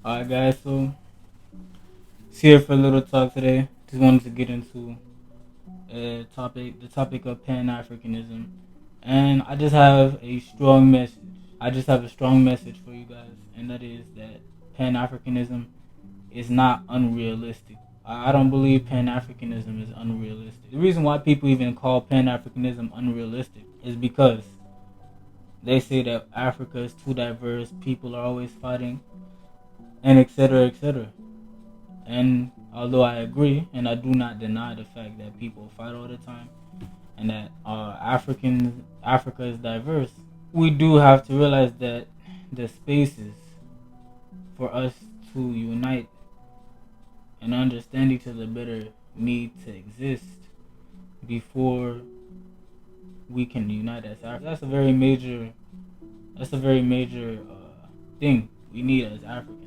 Alright guys, so it's here for a little talk today. Just wanted to get into the topic of Pan Africanism. And I just have a strong message. I just have a strong message for you guys, and that is that Pan Africanism is not unrealistic. I don't believe Pan Africanism is unrealistic. The reason why people even call Pan Africanism unrealistic is because they say that Africa is too diverse, people are always fighting, and etc. etc. And although I agree, and I do not deny the fact that people fight all the time, and that Africa is diverse, we do have to realize that the spaces for us to unite and understand each other better need to exist before we can unite as Africans. That's a very major thing we need as Africans.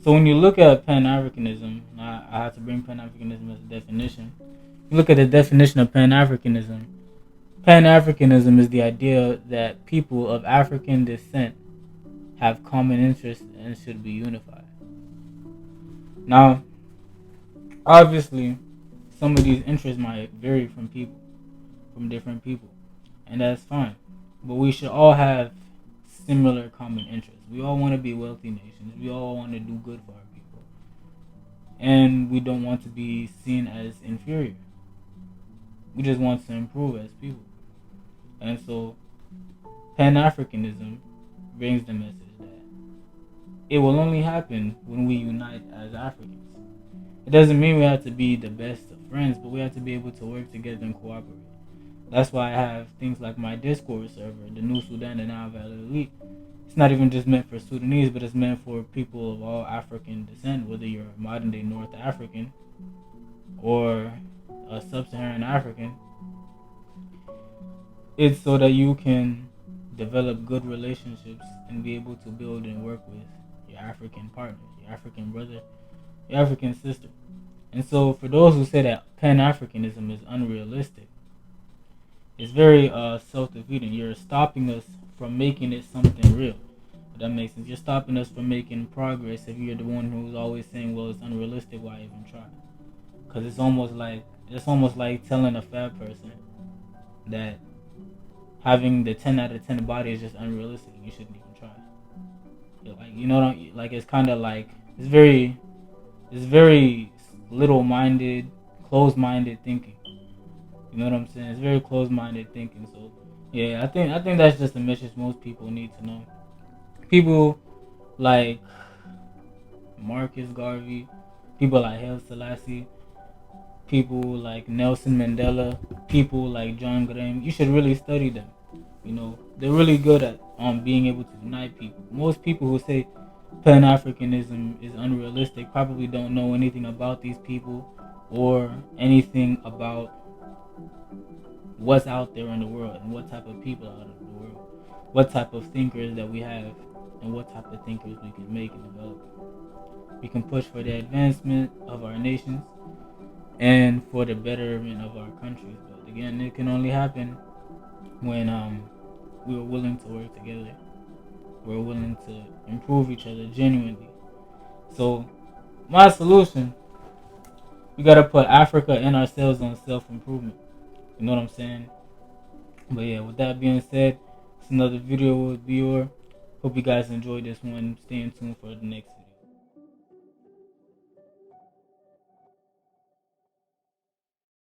So when you look at Pan Africanism, I have to bring Pan Africanism as a definition. You look at the definition of Pan Africanism. Pan Africanism is the idea that people of African descent have common interests and should be unified. Now, obviously, some of these interests might vary from different people, and that's fine. But we should all have similar common interests. We all want to be wealthy nations. We all want to do good for our people, and we don't want to be seen as inferior. We just want to improve as people. And so, Pan Africanism brings the message that it will only happen when we unite as Africans. It doesn't mean we have to be the best of friends, but we have to be able to work together and cooperate. That's why I have things like my Discord server, the New Sudan and Now Valley Elite. It's not even just meant for Sudanese, but it's meant for people of all African descent, whether you're a modern day North African or a sub-Saharan African. It's so that you can develop good relationships and be able to build and work with your African partner, your African brother, your African sister. And so for those who say that Pan-Africanism is unrealistic, it's very self-defeating. You're stopping us from making it something real. If that makes sense. You're stopping us from making progress if you're the one who's always saying, well, it's unrealistic, why even try? Because it's almost like telling a fat person that having the 10 out of 10 body is just unrealistic. You shouldn't even try. Like, like it's kind of like it's very little-minded, closed-minded thinking. You know what I'm saying? It's very closed-minded thinking. So yeah, I think that's just a message most people need to know. People like Marcus Garvey, people like Haile Selassie, people like Nelson Mandela, people like John Graham. You should really study them. They're really good at being able to unite people. Most people who say Pan Africanism is unrealistic probably don't know anything about these people or anything about what's out there in the world and what type of people are out in the world, what type of thinkers that we have, and what type of thinkers we can make and develop. We can push for the advancement of our nations and for the betterment of our countries. But again, it can only happen when we're willing to work together. We're willing to improve each other genuinely. So my solution, we gotta put Africa and ourselves on self-improvement. You know what I'm saying? But yeah, with that being said, it's another video with Viewer. Hope you guys enjoyed this one. Stay tuned for the next video.